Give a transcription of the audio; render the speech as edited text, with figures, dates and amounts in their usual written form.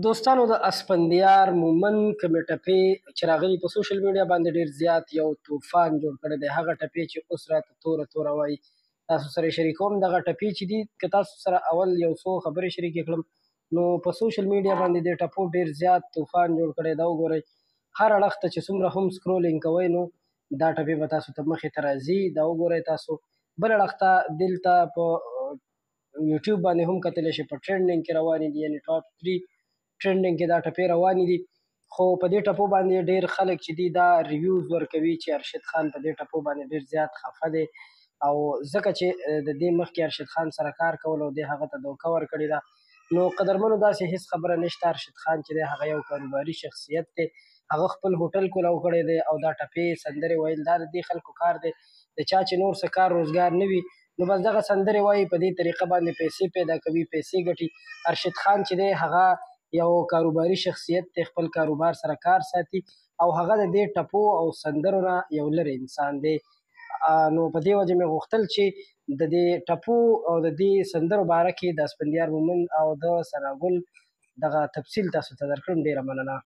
دوستانو د اسفندیار مومند کومې ټپې چې راغلي په سوشل میډیا باندې ډېر زیات یو طوفان جوړ کړی دی. هغه ټپې چې اوس راته توره توره وایي، تاسو سره یې شریکوم. دغه ټپې چې دي، که تاسو سره اول یو څو خبرې شریکې کړم، نو په سوشل میډیا باندې دې ټپو ډېر زیات طوفان جوړ کړی دا وګورئ. هر اړخ ته چې څومره هم سکرولینګ کوئ، نو دا ټپې به تاسو ته مخې ته راځي. دا وګورئ تاسو. بل اړخ ته دلته په یوټیوب باندې هم کتلی شئ، په ټرینډینګ کې روانې دي، یعنې ټاپ 3 ټرینډینګ کې دا ټپې روانې دي. خو په دې ټپو باندې ډېر خلک چې دي دا ریویوز ورکوي چې ارشد خان په دې ټپو باندې ډېر زیات خفه دی، او ځکه چې د دې مخکې ارشد خان سره کار کول او دې هغه ته دوکه ورکړې ده. نو قدرمنو، داسې هېڅ خبره نشته. ارشد خان چې دی هغه یو کاروباري شخصیت دی، هغه خپل هوټل کولاو کړی دی، او دا ټپې سندرې ویل دا د دې خلکو کار دی. د چا چې نور څه کار روزګار نه وي، نو بس دغه سندرې وایي، په دې طریقه باندې پیسې پیدا کوي، پیسې ګټي. ارشد خان چې دی هغه یو کاروباري شخصیت دی، خپل کاروبار سره کار ساتي، او هغه د دې ټپو او سندرو نه یو لرې انسان دی. نو په دې وجه مې غوښتل چې د دې ټپو او د دې سندرو باره کې د اسفندیار مومند او د ثناګل دغه تفصیل تاسو ته درکړم. ډېره مننه.